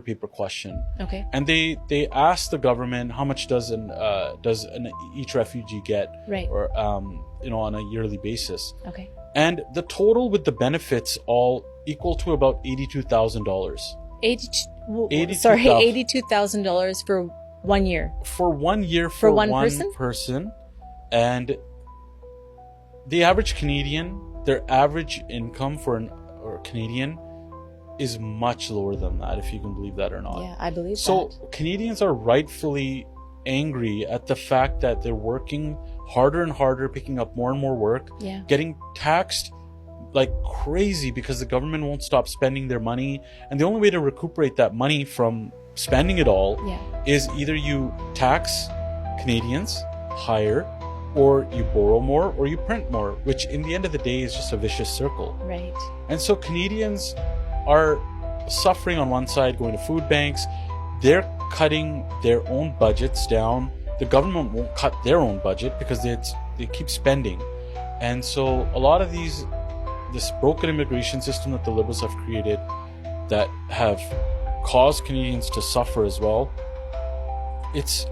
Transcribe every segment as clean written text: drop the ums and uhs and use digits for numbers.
paper question. Okay. And they asked the government how much does each refugee get, Right. or on a yearly basis. Okay. And the total with the benefits all equal to about $82,000. $82,000 for 1 year. For 1 year For one person. And the average Canadian, their average income for a Canadian is much lower than that, if you can believe that or not. Yeah, I believe so that. Canadians are rightfully angry at the fact that they're working harder and harder, picking up more and more work, Yeah. getting taxed like crazy because the government won't stop spending their money. And the only way to recuperate that money from spending it all Yeah. is either you tax Canadians higher, or you borrow more, or you print more, which in the end of the day is just a vicious circle. Right. And so Canadians are suffering on one side, going to food banks. They're cutting their own budgets down. The government won't cut their own budget because they keep spending. And so a lot of this broken immigration system that the Liberals have created that have caused Canadians to suffer as well, it's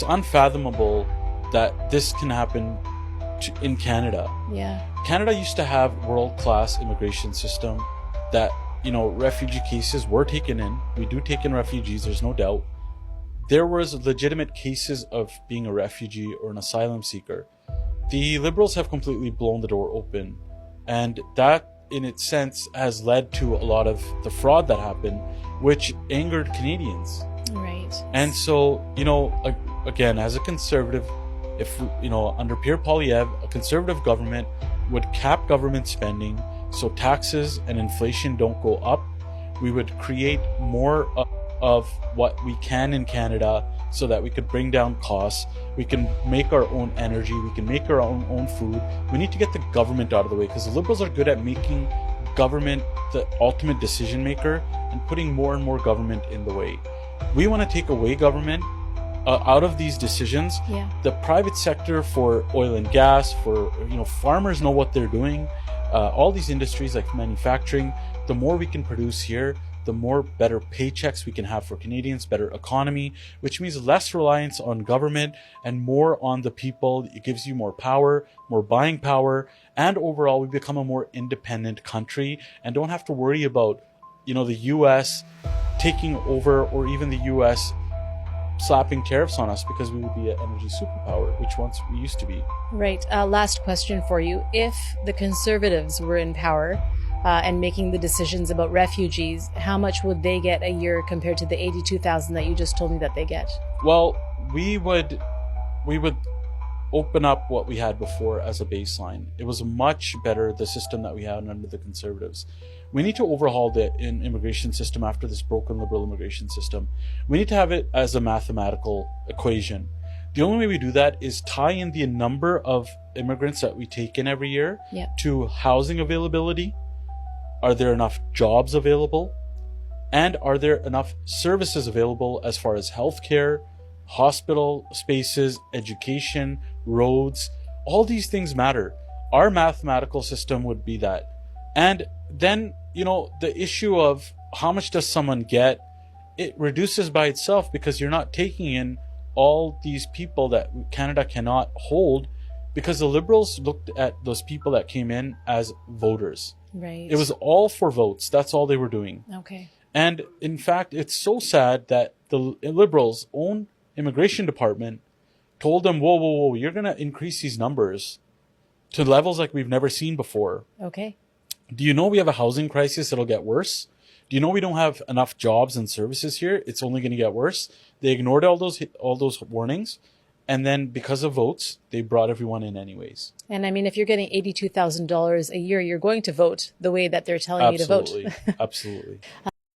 unfathomable that this can happen in Canada. Yeah. Canada used to have world-class immigration system that, refugee cases were taken in. We do take in refugees, there's no doubt. There was legitimate cases of being a refugee or an asylum seeker. The Liberals have completely blown the door open. And that, in its sense, has led to a lot of the fraud that happened, which angered Canadians. Right. And so, again, as a conservative, if, under Pierre Poilievre, a conservative government would cap government spending so taxes and inflation don't go up. We would create more of what we can in Canada so that we could bring down costs. We can make our own energy. We can make our own food. We need to get the government out of the way because the Liberals are good at making government the ultimate decision maker and putting more and more government in the way. We want to take away government out of these decisions. Yeah. The private sector for oil and gas, for farmers know what they're doing. All these industries like manufacturing, the more we can produce here, the more better paychecks we can have for Canadians, better economy, which means less reliance on government and more on the people. It gives you more power, more buying power, and overall we become a more independent country and don't have to worry about, the US taking over or even the US slapping tariffs on us because we would be an energy superpower, which once we used to be. Right. Last question for you. If the Conservatives were in power and making the decisions about refugees, how much would they get a year compared to the $82,000 that you just told me that they get? Well, we would open up what we had before as a baseline. It was much better, the system that we had under the Conservatives. We need to overhaul the immigration system after this broken Liberal immigration system. We need to have it as a mathematical equation. The only way we do that is tie in the number of immigrants that we take in every year to housing availability. Are there enough jobs available? And are there enough services available as far as healthcare, hospital spaces, education, roads? All these things matter. Our mathematical system would be that. And then, the issue of how much does someone get, it reduces by itself because you're not taking in all these people that Canada cannot hold because the Liberals looked at those people that came in as voters. Right. It was all for votes. That's all they were doing. Okay. And in fact, it's so sad that the Liberals' own immigration department told them, whoa, you're going to increase these numbers to levels like we've never seen before. Okay. Do you know we have a housing crisis that'll get worse? Do you know we don't have enough jobs and services here? It's only going to get worse. They ignored all those warnings. And then because of votes, they brought everyone in anyways. And I mean, if you're getting $82,000 a year, you're going to vote the way that they're telling you to vote. Absolutely.